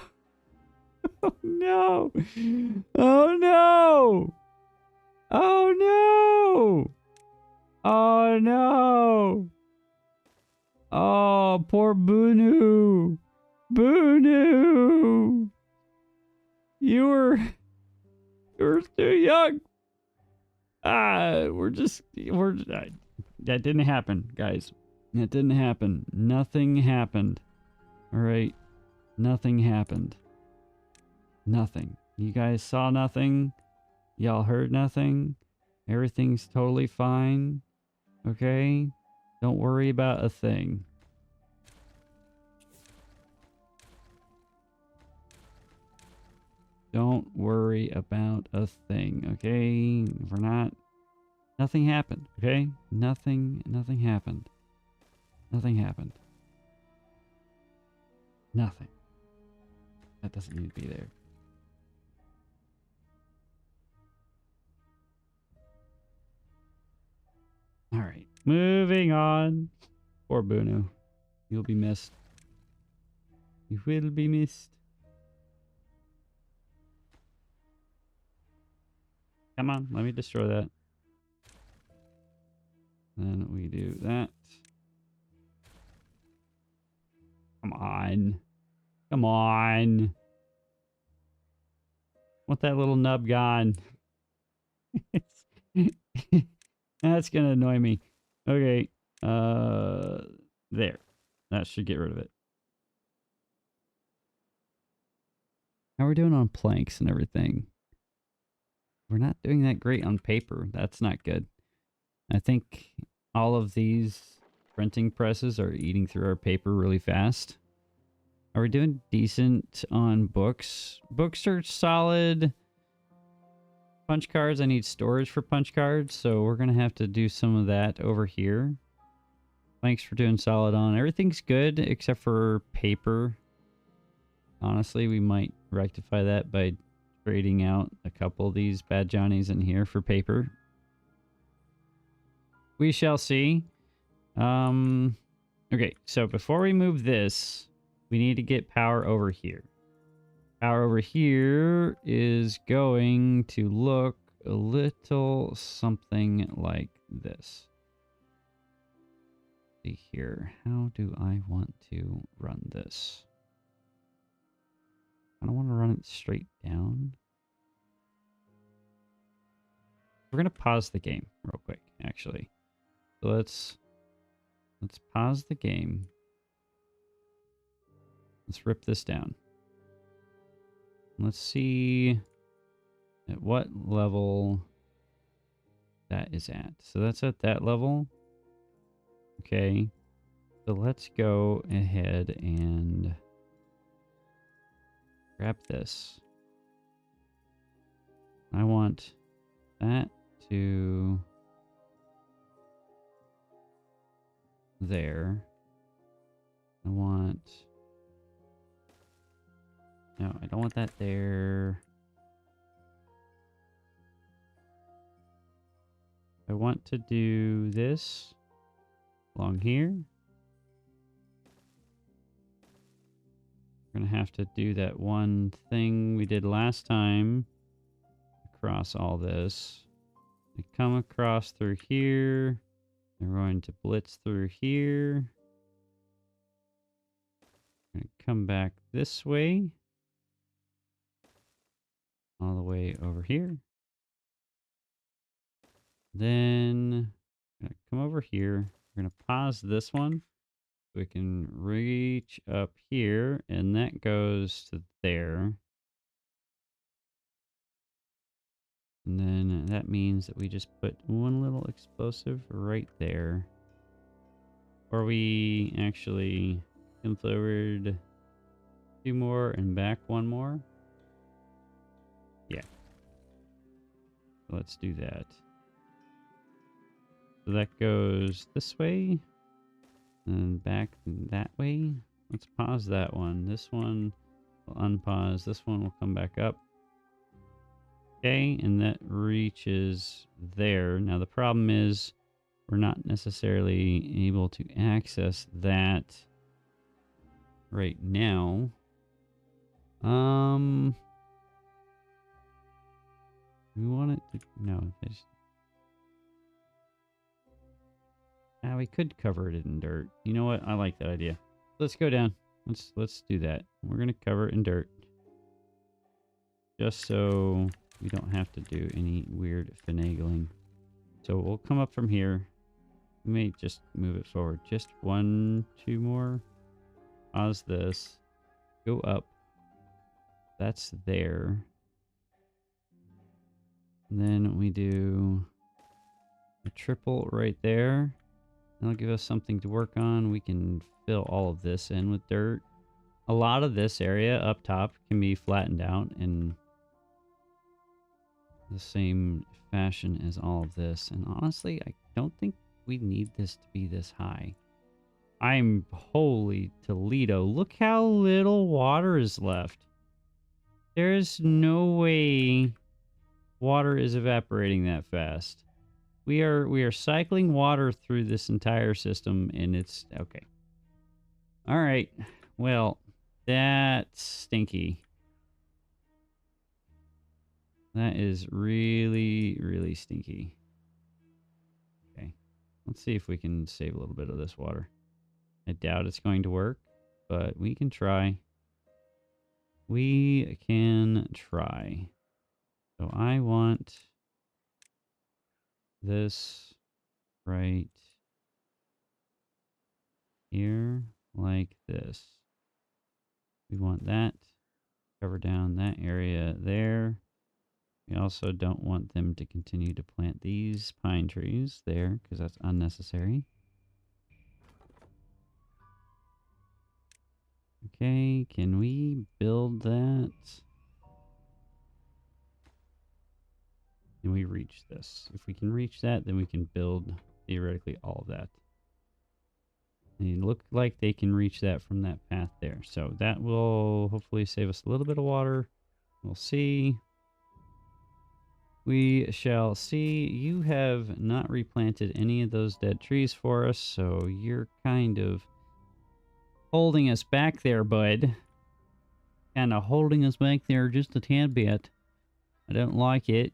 Oh no! Oh no! Oh no! Oh no! Oh, poor Boonoo! Boonoo! You were too young. That didn't happen, guys. That didn't happen. Nothing happened. All right. Nothing happened. Nothing. You guys saw nothing. Y'all heard nothing. Everything's totally fine. Okay? Don't worry about a thing. Don't worry about a thing, okay? We're not... Nothing happened, okay? Nothing happened. Nothing happened. Nothing. That doesn't need to be there. Alright, moving on. Poor Boonoo. You'll be missed. You will be missed. Come on, let me destroy that. Then we do that. Come on. Come on. Want that little nub gone. That's gonna annoy me. Okay. There. That should get rid of it. How are we doing on planks and everything? We're not doing that great on paper. That's not good. I think all of these printing presses are eating through our paper really fast. Are we doing decent on books? Books are solid. Punch cards, I need storage for punch cards, so we're going to have to do some of that over here. Thanks for doing solid on. Everything's good except for paper. Honestly, we might rectify that by trading out a couple of these bad Johnnies in here for paper. We shall see. Okay, so before we move this, we need to get power over here. Power over here is going to look a little something like this. See here, how do I want to run this? I don't want to run it straight down. We're going to pause the game real quick, actually. So let's pause the game. Let's rip this down. Let's see at what level that is at. So that's at that level. Okay. So let's go ahead and grab this. I want that to there. I want... No, I don't want that there. I want to do this along here. We're going to have to do that one thing we did last time across all this. We come across through here. We're going to blitz through here. We're going to come back this way. All the way over here. Then we're going to come over here. We're going to pause this one. We can reach up here, and that goes to there. And then that means that we just put one little explosive right there. Or we actually come forward 2 more and back 1 more. Yeah. Let's do that. So that goes this way and back that way. Let's pause that one. This one will unpause. This one will come back up. Okay, and that reaches there. Now the problem is we're not necessarily able to access that right now. We want it to, no, we could cover it in dirt. You know what? I like that idea. Let's go down. Let's do that. We're gonna cover it in dirt, just so we don't have to do any weird finagling. So we'll come up from here. We may just move it forward. Just 1, 2 more. Pause this. Go up. That's there. And then we do a triple right there. That'll give us something to work on. We can fill all of this in with dirt. A lot of this area up top can be flattened out in the same fashion as all of this. And honestly, I don't think we need this to be this high. I'm holy Toledo. Look how little water is left. There's no way water is evaporating that fast. We are cycling water through this entire system, and it's okay. All right. Well, that's stinky. That is really, really stinky. Okay. Let's see if we can save a little bit of this water. I doubt it's going to work, but we can try. We can try. So I want this right here, like this. We want that. Cover down that area there. We also don't want them to continue to plant these pine trees there, because that's unnecessary. Okay, can we build that? Can we reach this? If we can reach that, then we can build theoretically all of that. And it look like they can reach that from that path there. So that will hopefully save us a little bit of water. We'll see. We shall see. You have not replanted any of those dead trees for us, so you're kind of holding us back there, bud. Kind of holding us back there just a tad bit. I don't like it.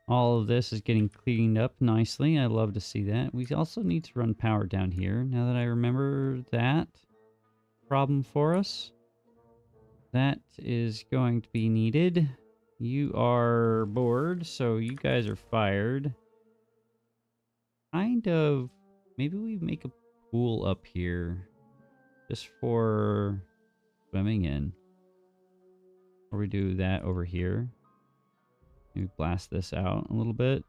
All of this is getting cleaned up nicely. I love to see that. We also need to run power down here. Now that I remember that problem for us, that is going to be needed. You are bored, so you guys are fired. Kind of, maybe we make a pool up here just for swimming in. Or we do that over here. Maybe blast this out a little bit.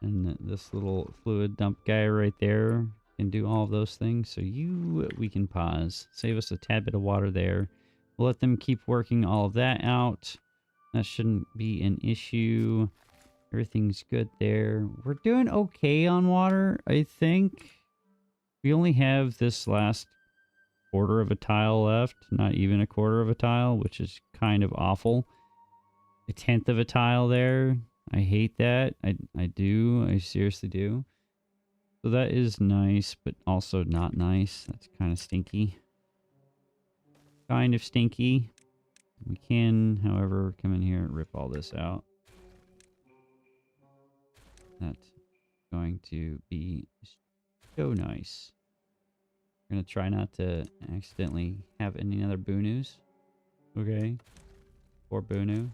And this little fluid dump guy right there can do all of those things. So we can pause. Save us a tad bit of water there. We'll let them keep working all of that out. That shouldn't be an issue. Everything's good there. We're doing okay on water, I think. We only have this last quarter of a tile left. Not even a quarter of a tile, which is kind of awful. A tenth of a tile there. I hate that. I do. I seriously do. So that is nice, but also not nice. That's kind of stinky. Kind of stinky. We can, however, come in here and rip all this out. That's going to be so nice. We're going to try not to accidentally have any other Boonoos. Okay. Poor Boonoo.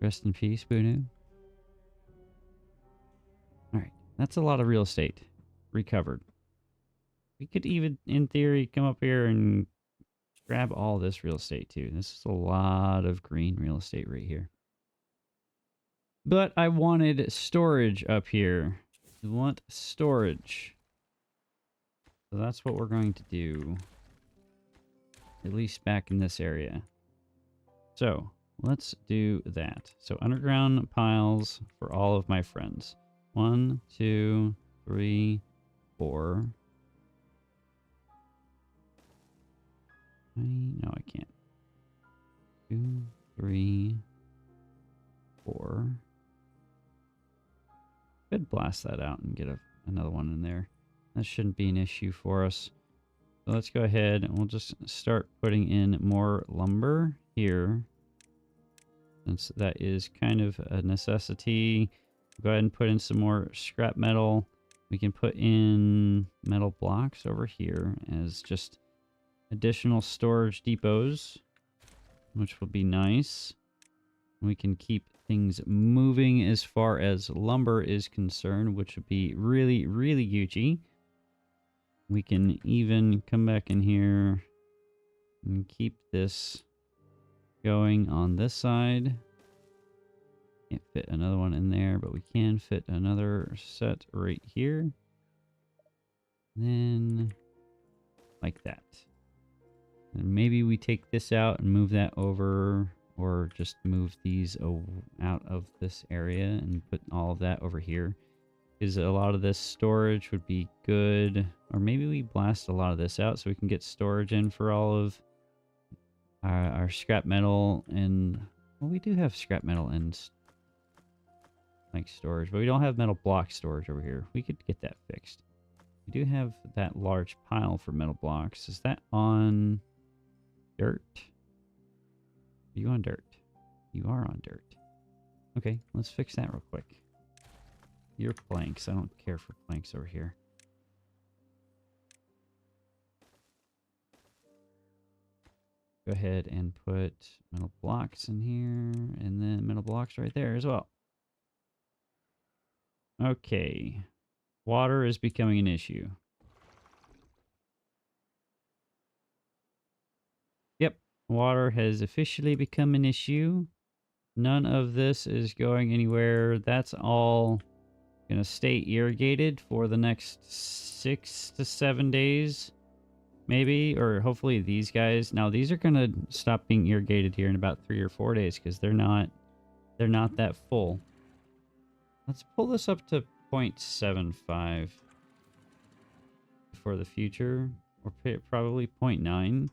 Rest in peace, Boonoo. Alright. That's a lot of real estate recovered. We could even, in theory, come up here and grab all this real estate too. This is a lot of green real estate right here. But I wanted storage up here. We want storage. So that's what we're going to do. At least back in this area. So, let's do that. So underground piles for all of my friends. 1, 2, 3, 4. No, I can't. 2, 3, 4. Could blast that out and get another one in there. That shouldn't be an issue for us. So let's go ahead and we'll just start putting in more lumber here. Since that is kind of a necessity. Go ahead and put in some more scrap metal. We can put in metal blocks over here as just additional storage depots, which will be nice. We can keep things moving as far as lumber is concerned, which would be really, really Gucci. We can even come back in here and keep this going on this side. Can't fit another one in there, but we can fit another set right here. Then like that. And maybe we take this out and move that over, or just move these out of this area and put all of that over here. Because a lot of this storage would be good. Or maybe we blast a lot of this out so we can get storage in for all of our scrap metal. And well, we do have scrap metal and like storage, but we don't have metal block storage over here. We could get that fixed. We do have that large pile for metal blocks. Is that on dirt? Are you on dirt? You are on dirt. Okay, let's fix that real quick. Your planks. I don't care for planks over here. Go ahead and put metal blocks in here, and then metal blocks right there as well. Okay. Water is becoming an issue. Yep. Water has officially become an issue. None of this is going anywhere. That's all going to stay irrigated for the next 6 to 7 days. Maybe, or hopefully these guys. Now these are going to stop being irrigated here in about 3 or 4 days because they're not that full. Let's pull this up to 0.75 for the future, or probably 0.9.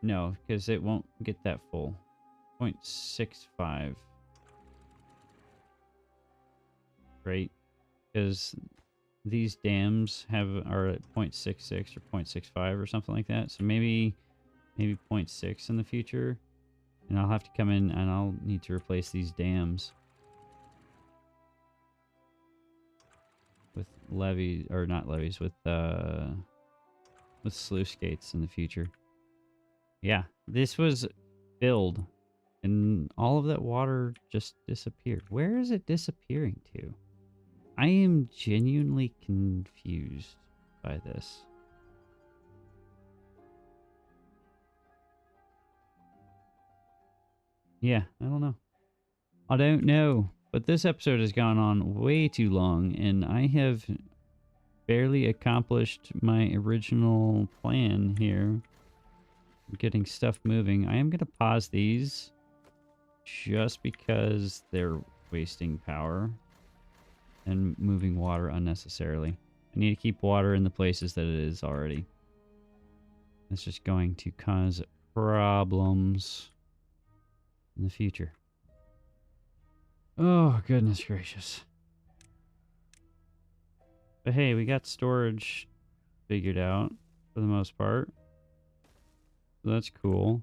No, because it won't get that full. 0.65. Right? Because these dams are at 0.66 or 0.65 or something like that. So maybe 0.6 in the future. And I'll have to come in and I'll need to replace these dams with levees, or not levees, with sluice gates in the future. Yeah, this was filled and all of that water just disappeared. Where is it disappearing to? I am genuinely confused by this. Yeah, I don't know. I don't know. But this episode has gone on way too long, and I have barely accomplished my original plan here. Getting stuff moving. I am going to pause these just because they're wasting power and moving water unnecessarily. I need to keep water in the places that it is already. It's just going to cause problems in the future. Oh, goodness gracious. But hey, we got storage figured out for the most part. So that's cool.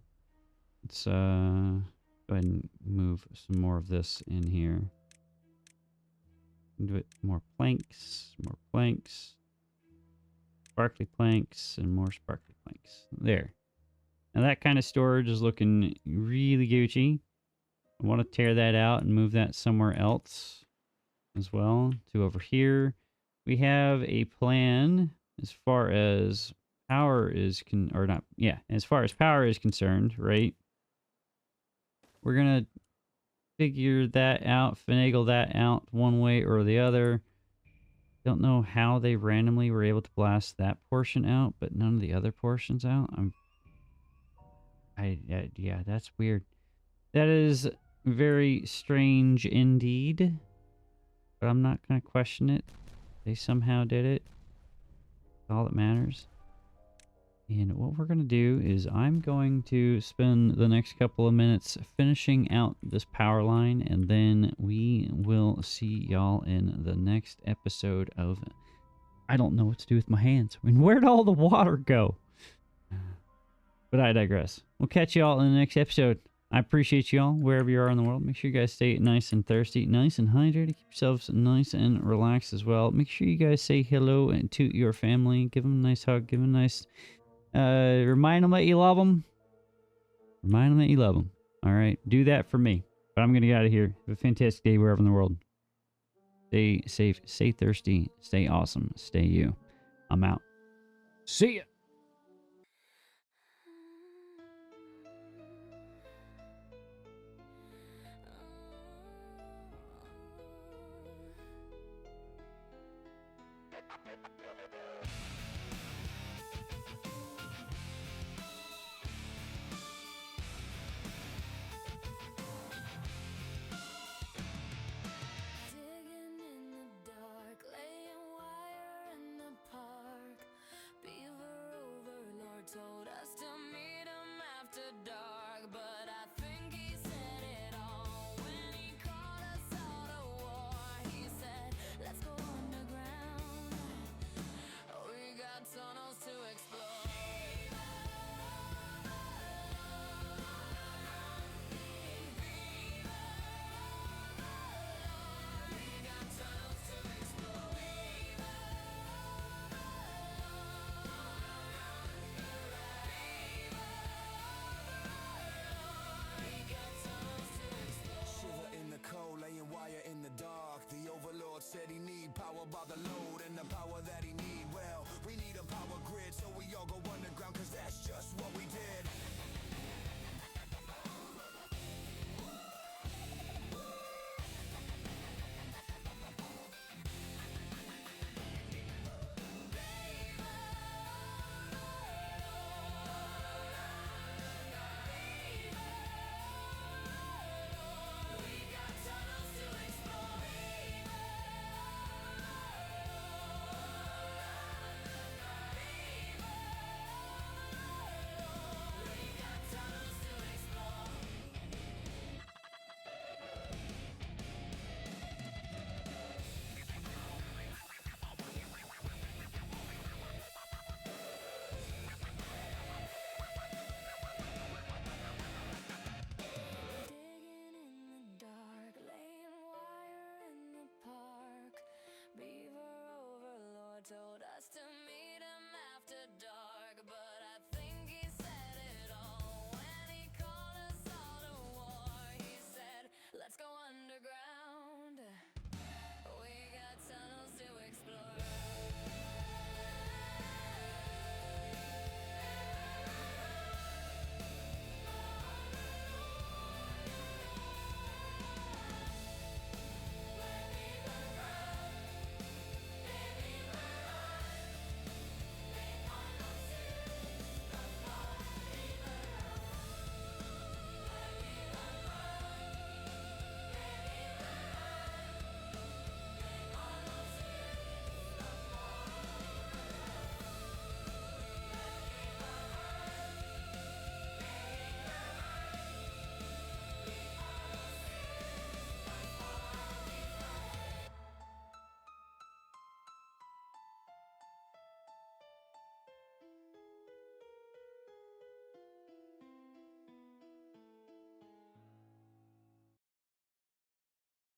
Let's go ahead and move some more of this in here. Do it more planks, sparkly planks, and more sparkly planks. There. Now that kind of storage is looking really Gucci. I want to tear that out and move that somewhere else as well. To over here. We have a plan as far as power is as far as power is concerned, right? We're gonna figure that out, finagle that out one way or the other. Don't know how they randomly were able to blast that portion out, but none of the other portions out. Yeah, that's weird. That is very strange indeed. But I'm not going to question it. They somehow did it. That's all that matters. And what we're going to do is I'm going to spend the next couple of minutes finishing out this power line, and then we will see y'all in the next episode of... I don't know what to do with my hands. I mean, where'd all the water go? But I digress. We'll catch y'all in the next episode. I appreciate y'all wherever you are in the world. Make sure you guys stay nice and thirsty, nice and hydrated. Keep yourselves nice and relaxed as well. Make sure you guys say hello to your family. Give them a nice hug. Give them a nice... remind them that you love them. Remind them that you love them. All right. Do that for me. But I'm going to get out of here. Have a fantastic day wherever in the world. Stay safe. Stay thirsty. Stay awesome. Stay you. I'm out. See ya. Told us to meet him after dark, but I think he said it all when he called us out of war. He said, let's go underground, we got tunnels to explore. We got tunnels to explore. Shiver in the cold, laying wire in the dark. The overlord said he need power by the Lord.